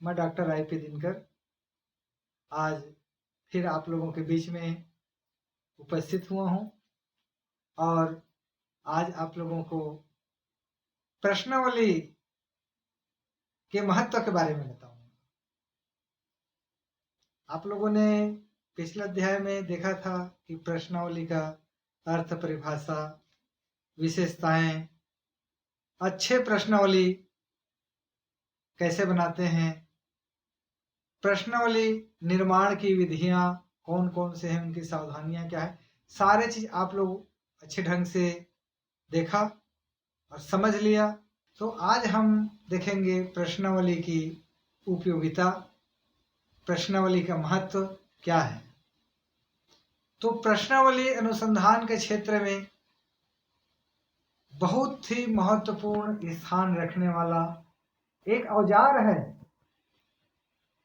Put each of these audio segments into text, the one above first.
मैं doctor I P Dinkar आज फिर आप लोगों के बीच में उपस्थित हुआ हूँ और आज आप लोगों को प्रश्नावली के महत्व के बारे में बताऊंगा। आप लोगों ने पिछले अध्याय में देखा था कि प्रश्नावली का अर्थ, परिभाषा, विशेषताएं, अच्छे प्रश्नावली कैसे बनाते हैं, प्रश्नावली निर्माण की विधियां कौन कौन से हैं, उनकी सावधानियां क्या है, सारे चीज आप लोग अच्छे ढंग से देखा और समझ लिया। तो आज हम देखेंगे प्रश्नावली की उपयोगिता, प्रश्नावली का महत्व क्या है। तो प्रश्नावली अनुसंधान के क्षेत्र में बहुत ही महत्वपूर्ण स्थान रखने वाला एक औजार है,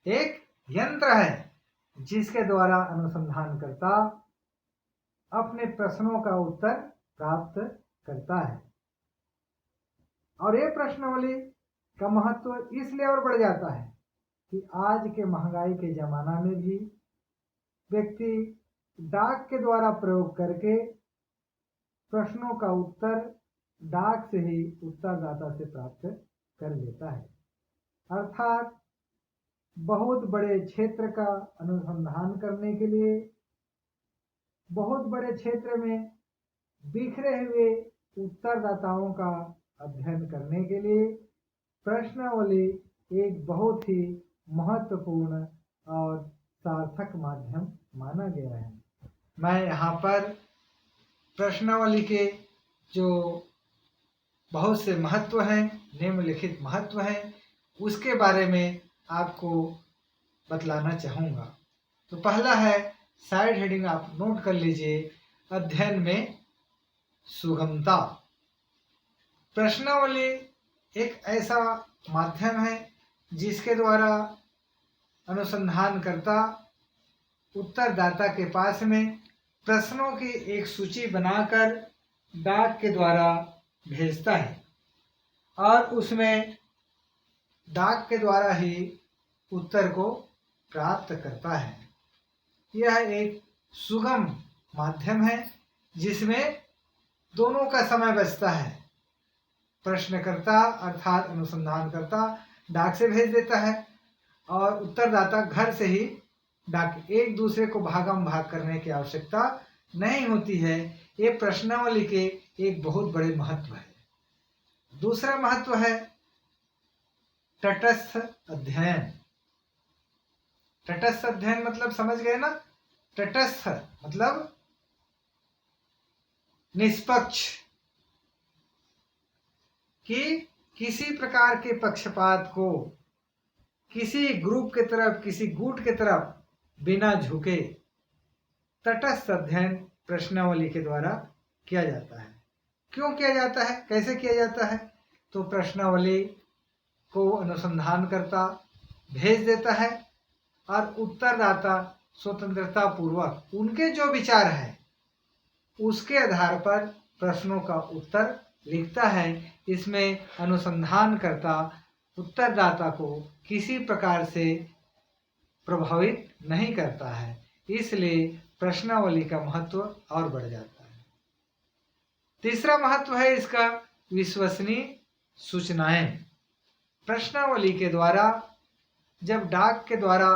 एक यंत्र है, जिसके द्वारा अनुसंधानकर्ता अपने प्रश्नों का उत्तर प्राप्त करता है। और ये प्रश्नावली का महत्व इसलिए और बढ़ जाता है कि आज के महंगाई के जमाना में भी व्यक्ति डाक के द्वारा प्रयोग करके प्रश्नों का उत्तर डाक से ही उत्तरदाता से प्राप्त कर लेता है। अर्थात बहुत बड़े क्षेत्र का अनुसंधान करने के लिए, बहुत बड़े क्षेत्र में बिखरे हुए उत्तरदाताओं का अध्ययन करने के लिए प्रश्नावली एक बहुत ही महत्वपूर्ण और सार्थक माध्यम माना गया है। मैं यहाँ पर प्रश्नावली के जो बहुत से महत्व हैं, निम्नलिखित महत्व हैं, उसके बारे में आपको बतलाना चाहूँगा। तो पहला है, साइड हेडिंग आप नोट कर लीजिए, अध्ययन में सुगमता। प्रश्नावली एक ऐसा माध्यम है जिसके द्वारा अनुसंधानकर्ता उत्तरदाता के पास में प्रश्नों की एक सूची बनाकर डाक के द्वारा भेजता है और उसमें डाक के द्वारा ही उत्तर को प्राप्त करता है। यह एक सुगम माध्यम है जिसमें दोनों का समय बचता है। प्रश्नकर्ता अर्थात अनुसंधानकर्ता डाक से भेज देता है और उत्तरदाता घर से ही डाक, एक दूसरे को भागम भाग करने की आवश्यकता नहीं होती है। ये प्रश्नावली के एक बहुत बड़े महत्व है। दूसरा महत्व है तटस्थ अध्ययन। तटस्थ अध्ययन मतलब समझ गए ना? तटस्थ मतलब निष्पक्ष, कि किसी प्रकार के पक्षपात को किसी ग्रुप के तरफ, किसी गुट के तरफ बिना झुके तटस्थ अध्ययन प्रश्नावली के द्वारा किया जाता है। क्यों किया जाता है, कैसे किया जाता है? तो प्रश्नावली को अनुसंधानकर्ता भेज देता है और उत्तरदाता स्वतंत्रता पूर्वक उनके जो विचार है उसके आधार पर प्रश्नों का उत्तर लिखता है। इसमें अनुसंधानकर्ता उत्तरदाता को किसी प्रकार से प्रभावित नहीं करता है, इसलिए प्रश्नावली का महत्व और बढ़ जाता है। तीसरा महत्व है इसका विश्वसनीय सूचनाएं। प्रश्नावली के द्वारा जब डाक के द्वारा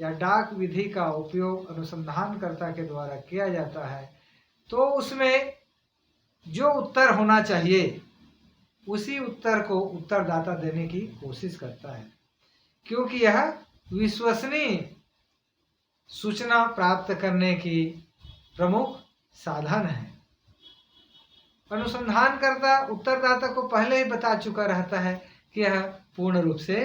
या डाक विधि का उपयोग अनुसंधानकर्ता के द्वारा किया जाता है तो उसमें जो उत्तर होना चाहिए उसी उत्तर को उत्तरदाता देने की कोशिश करता है, क्योंकि यह विश्वसनीय सूचना प्राप्त करने की प्रमुख साधन है। अनुसंधानकर्ता उत्तरदाता को पहले ही बता चुका रहता है कि यह पूर्ण रूप से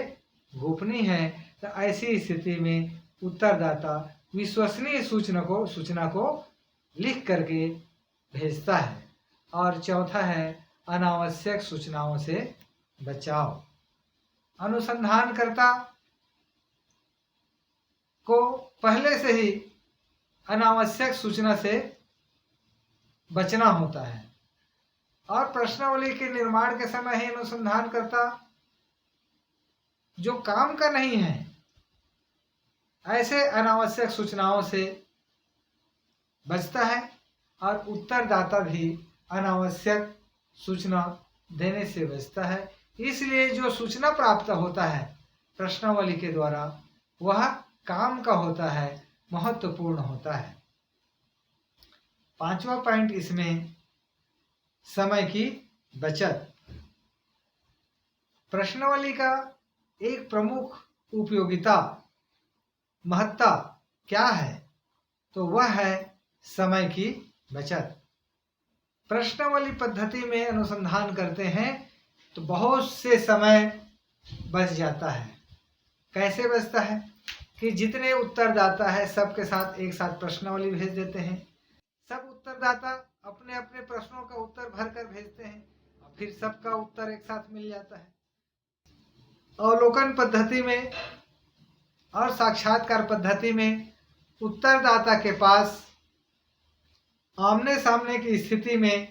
गोपनीय है। तो ऐसी स्थिति में उत्तरदाता विश्वसनीय सूचना को लिख करके भेजता है। और चौथा है अनावश्यक सूचनाओं से बचाव। अनुसंधानकर्ता को पहले से ही अनावश्यक सूचना से बचना होता है और प्रश्नावली के निर्माण के समय ही अनुसंधानकर्ता जो काम का नहीं है, ऐसे अनावश्यक सूचनाओं से बचता है और उत्तरदाता भी अनावश्यक सूचना देने से बचता है। इसलिए जो सूचना प्राप्त होता है प्रश्नावली के द्वारा वह काम का होता है, महत्वपूर्ण होता है। पांचवा पॉइंट इसमें समय की बचत। प्रश्नावली का एक प्रमुख उपयोगिता महत्ता क्या है, तो वह है समय की बचत। प्रश्नावली पद्धति में अनुसंधान करते हैं तो बहुत से समय बच जाता है। कैसे बचता है कि जितने उत्तरदाता है सबके साथ एक साथ प्रश्नावली भेज देते हैं। सब उत्तरदाता अपने अपने प्रश्नों का उत्तर भरकर भेजते हैं और फिर सबका उत्तर एक साथ मिल जाता है। अवलोकन पद्धति में और साक्षात्कार पद्धति में उत्तरदाता के पास आमने सामने की स्थिति में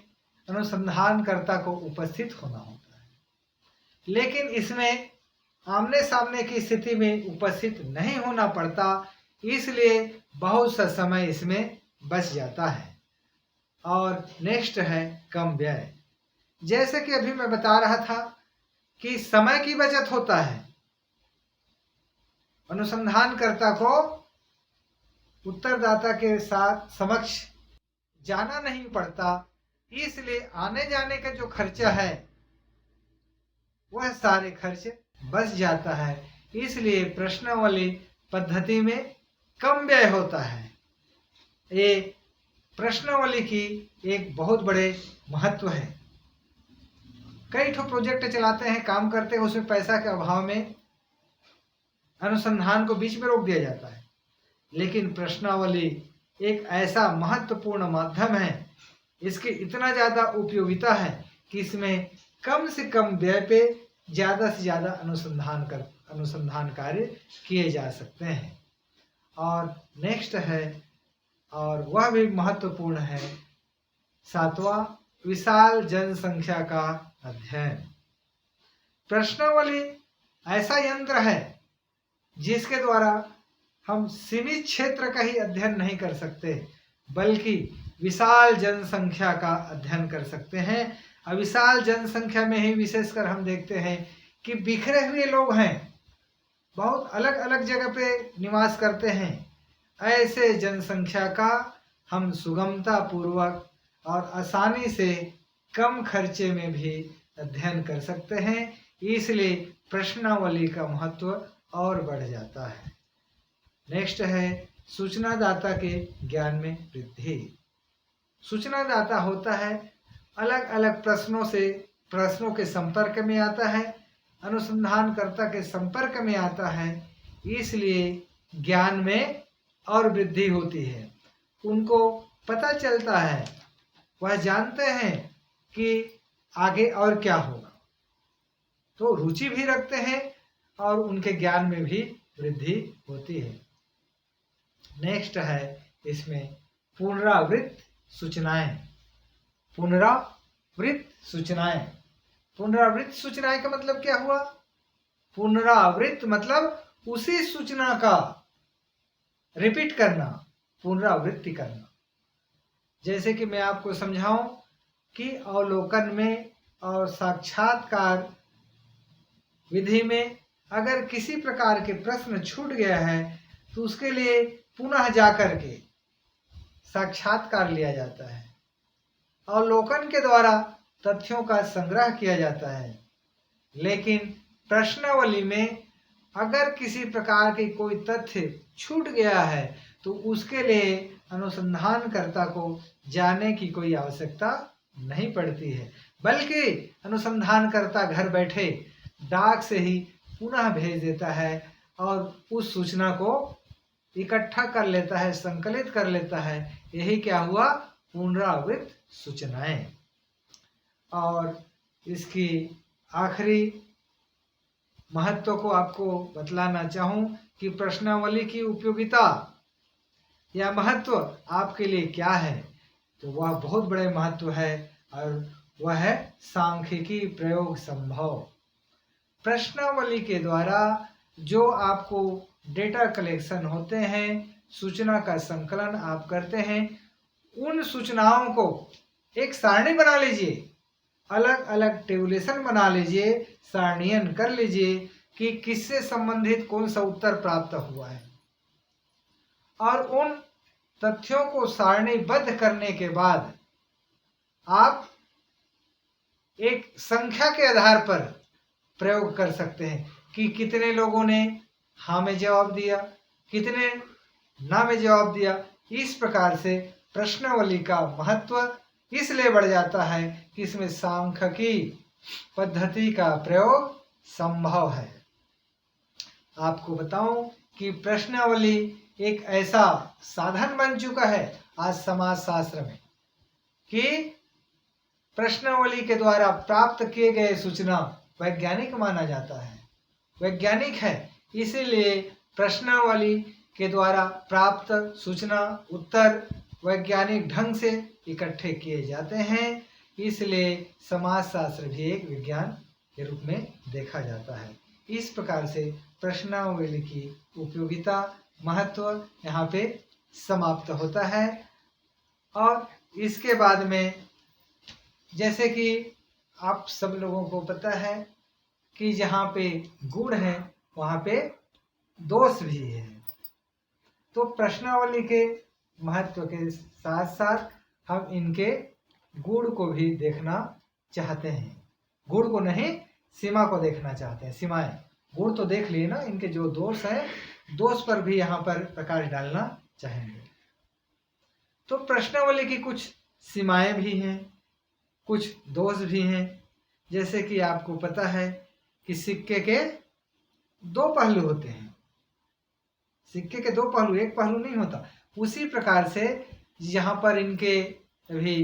अनुसंधानकर्ता को उपस्थित होना होता है, लेकिन इसमें आमने सामने की स्थिति में उपस्थित नहीं होना पड़ता, इसलिए बहुत सा समय इसमें बच जाता है। और नेक्स्ट है कम व्यय। जैसे कि अभी मैं बता रहा था कि समय की बचत होता है, अनुसंधानकर्ता को उत्तरदाता के साथ समक्ष जाना नहीं पड़ता, इसलिए आने जाने का जो खर्चा है वह सारे खर्च बच जाता है। इसलिए प्रश्नावली पद्धति में कम व्यय होता है। ये प्रश्नावली की एक बहुत बड़े महत्व है। कई ठो प्रोजेक्ट चलाते हैं, काम करते हैं, उसमें पैसा के अभाव में अनुसंधान को बीच में रोक दिया जाता है, लेकिन प्रश्नावली एक ऐसा महत्वपूर्ण माध्यम है, इसकी इतना ज़्यादा उपयोगिता है कि इसमें कम से कम व्यय पे ज़्यादा से ज़्यादा अनुसंधान कार्य किए जा सकते हैं। और नेक्स्ट है, और वह भी महत्वपूर्ण है, सातवां, विशाल जनसंख्या का अध्ययन। प्रश्नावली ऐसा यंत्र है जिसके द्वारा हम सीमित क्षेत्र का ही अध्ययन नहीं कर सकते, बल्कि विशाल जनसंख्या का अध्ययन कर सकते हैं। और विशाल जनसंख्या में ही विशेषकर हम देखते हैं कि बिखरे हुए लोग हैं, बहुत अलग अलग जगह पे निवास करते हैं। ऐसे जनसंख्या का हम सुगमता पूर्वक और आसानी से कम खर्चे में भी अध्ययन कर सकते हैं, इसलिए प्रश्नावली का महत्व और बढ़ जाता है। नेक्स्ट है सूचनादाता के ज्ञान में वृद्धि। सूचनादाता होता है अलग अलग प्रश्नों के संपर्क में आता है, अनुसंधानकर्ता के संपर्क में आता है, इसलिए ज्ञान में और वृद्धि होती है। उनको पता चलता है, वह जानते हैं कि आगे और क्या होगा, तो रुचि भी रखते हैं और उनके ज्ञान में भी वृद्धि होती है। नेक्स्ट है इसमें पुनरावृत्त सूचनाएं। पुनरावृत्त सूचनाएं, पुनरावृत्त सूचनाएं का मतलब क्या हुआ? पुनरावृत्त मतलब उसी सूचना का रिपीट करना, पुनरावृत्ति करना। जैसे कि मैं आपको समझाऊं कि अवलोकन में और साक्षात्कार विधि में अगर किसी प्रकार के प्रश्न छूट गया है तो उसके लिए पुनः जाकर के साक्षात्कार लिया जाता है। अवलोकन के द्वारा तथ्यों का संग्रह किया जाता है, लेकिन प्रश्नावली में अगर किसी प्रकार के कोई तथ्य छूट गया है तो उसके लिए अनुसंधानकर्ता को जाने की कोई आवश्यकता नहीं पड़ती है, बल्कि अनुसंधानकर्ता घर बैठे डाक से ही पुनः भेज देता है और उस सूचना को इकट्ठा कर लेता है, संकलित कर लेता है। यही क्या हुआ? पुनरावृत्त सूचनाएं। और इसकी आखिरी महत्व को आपको बतलाना चाहूं कि प्रश्नावली की उपयोगिता या महत्व आपके लिए क्या है, तो वह बहुत बड़े महत्व है और वह है सांख्यिकी प्रयोग संभव। प्रश्नावली के द्वारा जो आपको डेटा कलेक्शन होते हैं, सूचना का संकलन आप करते हैं, उन सूचनाओं को एक सारणी बना लीजिए, अलग अलग टेबुलेशन बना लीजिए, सारणीयन कर लीजिए कि किससे संबंधित कौन सा उत्तर प्राप्त हुआ है। और उन तथ्यों को सारणीबद्ध करने के बाद आप एक संख्या के आधार पर प्रयोग कर सकते हैं कि कितने लोगों ने हाँ में जवाब दिया, कितने ना में जवाब दिया। इस प्रकार से प्रश्नावली का महत्व इसलिए बढ़ जाता है कि इसमें सांख्यिकी पद्धति का प्रयोग संभव है। आपको बताऊं कि प्रश्नावली एक ऐसा साधन बन चुका है आज समाज शास्त्र में कि प्रश्नावली के द्वारा प्राप्त किए गए सूचना वैज्ञानिक माना जाता है, वैज्ञानिक है। इसीलिए प्रश्नावली के द्वारा प्राप्त सूचना उत्तर वैज्ञानिक ढंग से इकट्ठे किए जाते हैं। इसलिए समाजशास्त्र भी एक विज्ञान के रूप में देखा जाता है। इस प्रकार से प्रश्नावली की उपयोगिता महत्व यहाँ पे समाप्त होता है। और इसके बाद में जैसे कि आप सब लोगों को पता है कि जहाँ पे गुण है वहाँ पे दोष भी है। तो प्रश्नावली के महत्व के साथ साथ हम इनके गुण को भी देखना चाहते हैं। गुण को नहीं, सीमा को देखना चाहते हैं। सीमाएं, गुण तो देख लिए ना, इनके जो दोष है, दोष पर भी यहाँ पर प्रकाश डालना चाहेंगे। तो प्रश्नावली की कुछ सीमाएं भी हैं, कुछ दोष भी हैं। जैसे कि आपको पता है कि सिक्के के दो पहलू होते हैं। सिक्के के दो पहलू, एक पहलू नहीं होता। उसी प्रकार से यहाँ पर इनके भी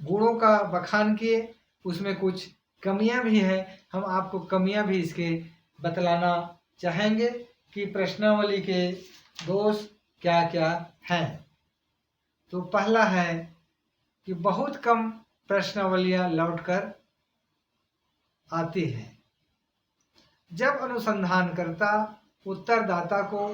गुणों का बखान किए, उसमें कुछ कमियां भी हैं। हम आपको कमियां भी इसके बतलाना चाहेंगे कि प्रश्नावली के दोष क्या क्या हैं। तो पहला है कि बहुत कम प्रश्नावलियां लौटकर आती है। जब अनुसंधानकर्ता उत्तरदाता को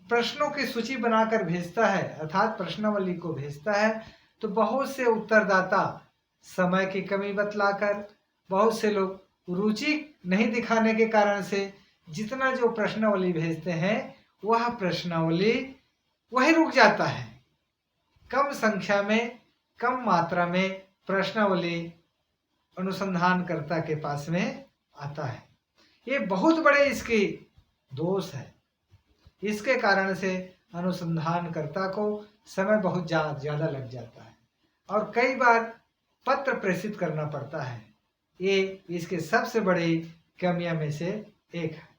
प्रश्नों की सूची बनाकर भेजता है, अर्थात प्रश्नावली को भेजता है, तो बहुत से उत्तरदाता समय की कमी बतलाकर, बहुत से लोग रुचि नहीं दिखाने के कारण से जितना जो प्रश्नावली भेजते हैं वह प्रश्नावली वही रुक जाता है। कम संख्या में, कम मात्रा में प्रश्नावली अनुसंधानकर्ता के पास में आता है। ये बहुत बड़े इसके दोष है। इसके कारण से अनुसंधानकर्ता को समय बहुत ज़्यादा लग जाता है और कई बार पत्र प्रेषित करना पड़ता है। ये इसके सबसे बड़ी कमियों में से एक है।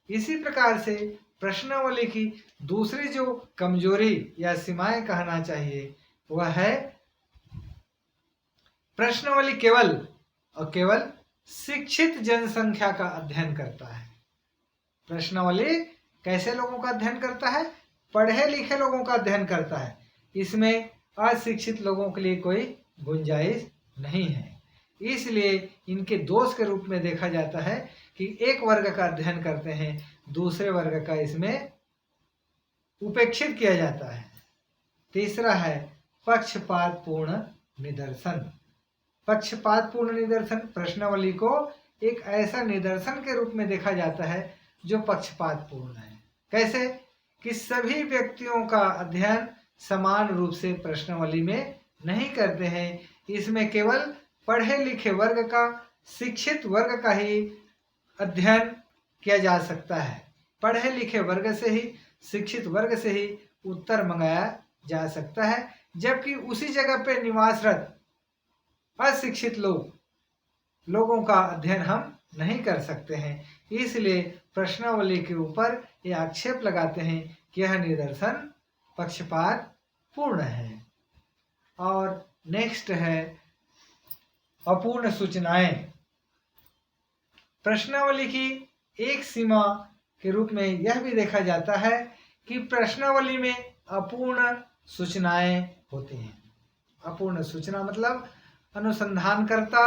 इसी प्रकार से प्रश्नावली की दूसरी जो कमजोरी या सीमाएं कहना चाहिए वह है प्रश्नावली केवल और केवल शिक्षित जनसंख्या का अध्ययन करता है। प्रश्नावली कैसे लोगों का अध्ययन करता है? पढ़े लिखे लोगों का अध्ययन करता है। इसमें अशिक्षित लोगों के लिए कोई गुंजाइश नहीं है। इसलिए इनके दोष के रूप में देखा जाता है कि एक वर्ग का अध्ययन करते हैं, दूसरे वर्ग का इसमें उपेक्षित किया जाता है। तीसरा है पक्षपातपूर्ण निदर्शन। पक्षपातपूर्ण निदर्शन, प्रश्नावली को एक ऐसा निदर्शन के रूप में देखा जाता है जो पक्षपातपूर्ण है। कैसे? कि सभी व्यक्तियों का अध्ययन समान रूप से प्रश्नावली में नहीं करते हैं। इसमें केवल पढ़े लिखे वर्ग का, शिक्षित वर्ग का ही अध्ययन किया जा सकता है। पढ़े लिखे वर्ग से ही, शिक्षित वर्ग से ही उत्तर मंगाया जा सकता है, जबकि उसी जगह पे निवासरत अशिक्षित लोगों का अध्ययन हम नहीं कर सकते हैं। इसलिए प्रश्नावली के ऊपर ये आक्षेप लगाते हैं कि यह निदर्शन पक्षपात पूर्ण है। और नेक्स्ट है अपूर्ण सूचनाएं। प्रश्नावली की एक सीमा के रूप में यह भी देखा जाता है कि प्रश्नावली में अपूर्ण सूचनाएं होती हैं। अपूर्ण सूचना मतलब अनुसंधानकर्ता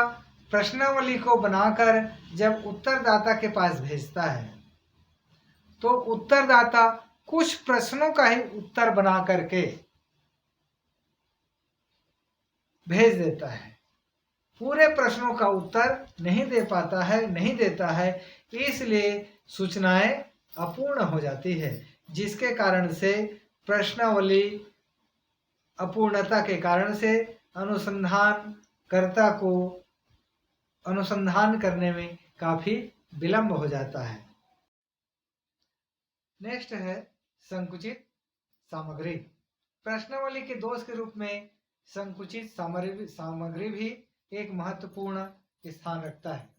प्रश्नावली को बनाकर जब उत्तरदाता के पास भेजता है तो उत्तरदाता कुछ प्रश्नों का ही उत्तर बना करके भेज देता है, पूरे प्रश्नों का उत्तर नहीं दे पाता है, नहीं देता है, इसलिए सूचनाएं अपूर्ण हो जाती है, जिसके कारण से प्रश्नावली अपूर्णता के कारण से अनुसंधानकर्ता को अनुसंधान करने में काफी विलंब हो जाता है। नेक्स्ट है संकुचित सामग्री। प्रश्नावली के दोष के रूप में संकुचित सामग्री भी एक महत्वपूर्ण स्थान रखता है,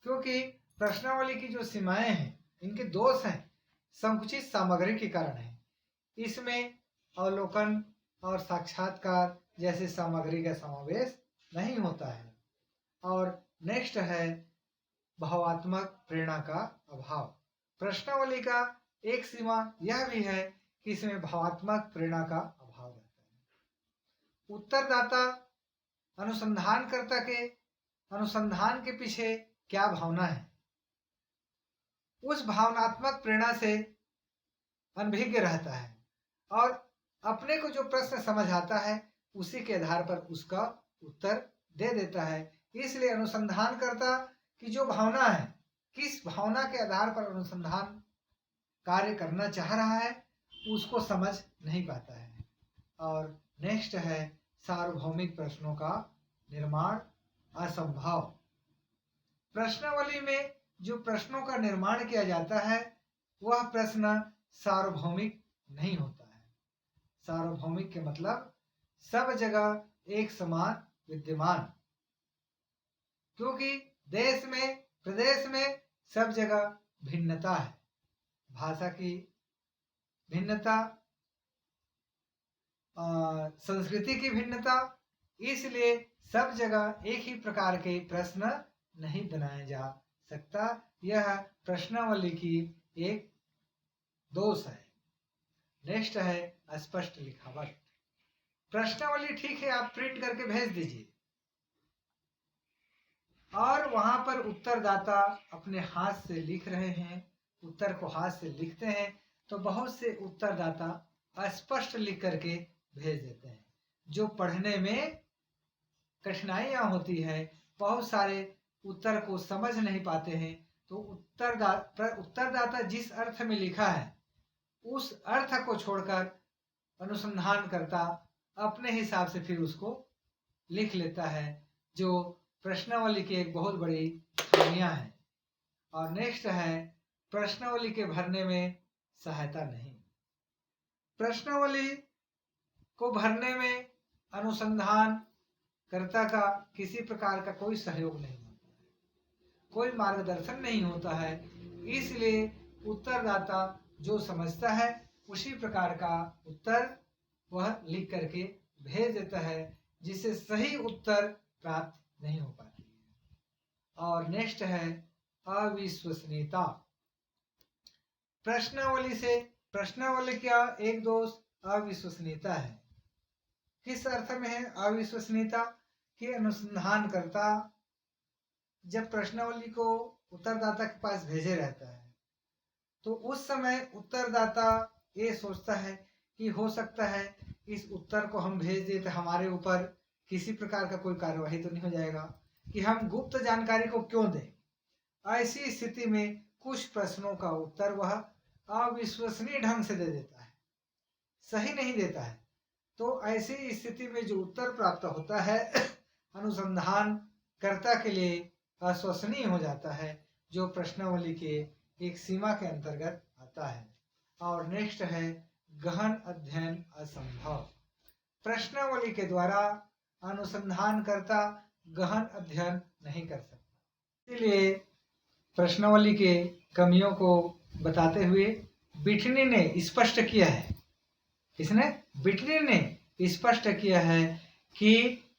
क्योंकि प्रश्नावली की जो सीमाएं हैं, इनके दोष हैं संकुचित सामग्री के कारण है। इसमें अवलोकन और साक्षात्कार जैसी सामग्री का समावेश नहीं होता है। और नेक्स्ट है भावात्मक प्रेरणा का अभाव। प्रश्नावली का एक सीमा यह भी है कि इसमें भावात्मक प्रेरणा का अभाव रहता है। उत्तरदाता अनुसंधानकर्ता के अनुसंधान के पीछे क्या भावना है, उस भावनात्मक प्रेरणा से अनभिज्ञ रहता है और अपने को जो प्रश्न समझ आता है उसी के आधार पर उसका उत्तर दे देता है। इसलिए अनुसंधानकर्ता की जो भावना है, किस भावना के आधार पर अनुसंधान कार्य करना चाह रहा है, उसको समझ नहीं पाता है। और नेक्स्ट है सार्वभौमिक प्रश्नों का निर्माण असंभव। प्रश्नावली में जो प्रश्नों का निर्माण किया जाता है वह प्रश्न सार्वभौमिक नहीं होता है। सार्वभौमिक के मतलब सब जगह एक समान विद्यमान, क्योंकि देश में प्रदेश में सब जगह भिन्नता है, भाषा की भिन्नता, संस्कृति की भिन्नता, इसलिए सब जगह एक ही प्रकार के प्रश्न नहीं बनाया जा सकता। यह प्रश्नावली की एक दोष है। नेक्स्ट है अस्पष्ट लिखावट। प्रश्नावली ठीक है, आप प्रिंट करके भेज दीजिए और वहां पर उत्तरदाता अपने हाथ से लिख रहे हैं, उत्तर को हाथ से लिखते हैं, तो बहुत से उत्तरदाता अस्पष्ट लिख करके भेज देते हैं, जो पढ़ने में कठिनाइयां होती है, बहुत सारे उत्तर को समझ नहीं पाते हैं। तो उत्तरदाता जिस अर्थ में लिखा है उस अर्थ को छोड़कर अनुसंधानकर्ता अपने हिसाब से फिर उसको लिख लेता है, जो प्रश्नावली की एक बहुत बड़ी खामियां है। और नेक्स्ट है प्रश्नावली के भरने में सहायता नहीं। प्रश्नावली को भरने में अनुसंधानकर्ता का किसी प्रकार का कोई सहयोग नहीं होता है, कोई मार्गदर्शन नहीं होता है, इसलिए उत्तरदाता जो समझता है उसी प्रकार का उत्तर वह लिख करके भेज देता है, जिससे सही उत्तर प्राप्त नहीं हो पाती है। और नेक्स्ट है अविश्वसनीयता। प्रश्नावली का एक दोष अविश्वसनीयता है। किस अर्थ में है अविश्वसनीयता? कि अनुसंधानकर्ता जब प्रश्नावली को उत्तरदाता के पास भेजे रहता है तो उस समय उत्तरदाता ये सोचता है कि हो सकता है इस उत्तर को हम भेज दें तो हमारे ऊपर किसी प्रकार का कोई कार्यवाही तो नहीं हो जाएगा, कि हम गुप्त जानकारी को क्यों दें। ऐसी स्थिति में कुछ प्रश्नों का उत्तर वह अविश्वसनीय ढंग से दे देता है, सही नहीं देता है। तो ऐसी स्थिति में जो उत्तर प्राप्त होता है अनुसंधानकर्ता के लिए अविश्वसनीय हो जाता है, जो प्रश्नावली के एक सीमा के अंतर्गत आता है। और नेक्स्ट है गहन अध्ययन असंभव। प्रश्नावली के द्वारा अनुसंधानकर्ता गहन अध्ययन नहीं कर सकता। इसलिए प्रश्नावली के कमियों को बताते हुए बिटनी ने स्पष्ट किया है, इसने बिटनी ने स्पष्ट किया है कि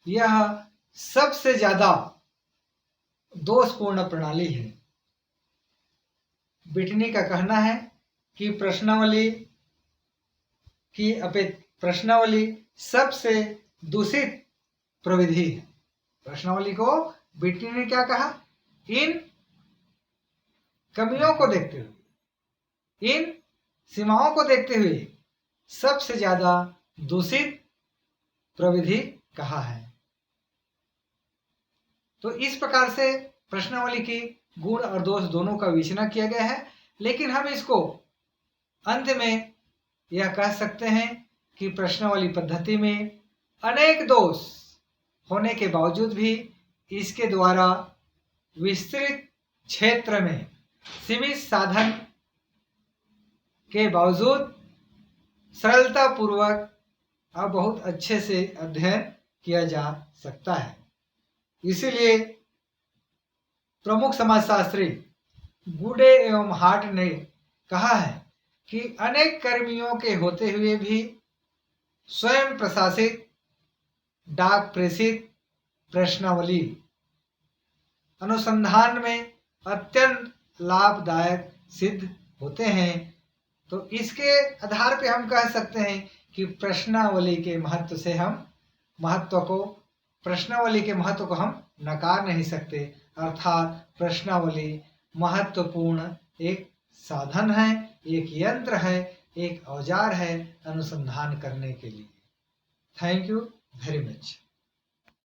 यह सबसे ज्यादा दोषपूर्ण प्रणाली है। बिटनी का कहना है कि प्रश्नावली सबसे दूषित प्रविधि है। प्रश्नावली को बिटनी ने क्या कहा, इन कमियों को देखते हुए, इन सीमाओं को देखते हुए सबसे ज्यादा दूषित प्रविधि कहा है। तो इस प्रकार से प्रश्नावली की गुण और दोष दोनों का विवेचना किया गया है। लेकिन हम इसको अंत में यह कह सकते हैं कि प्रश्नावली पद्धति में अनेक दोष होने के बावजूद भी इसके द्वारा विस्तृत क्षेत्र में सीमित साधन के बावजूद सरलता पूर्वक और बहुत अच्छे से अध्ययन किया जा सकता है। इसीलिए प्रमुख समाजशास्त्री गुडे एवं हार्ट ने कहा है कि अनेक कर्मियों के होते हुए भी स्वयं प्रशासित डाक प्रेषित प्रश्नावली अनुसंधान में अत्यंत लाभदायक सिद्ध होते हैं। तो इसके आधार पे हम कह सकते हैं कि प्रश्नावली के महत्व से हम प्रश्नावली के महत्व को हम नकार नहीं सकते। अर्थात प्रश्नावली महत्वपूर्ण एक साधन है, एक यंत्र है, एक औजार है अनुसंधान करने के लिए। Thank you very much.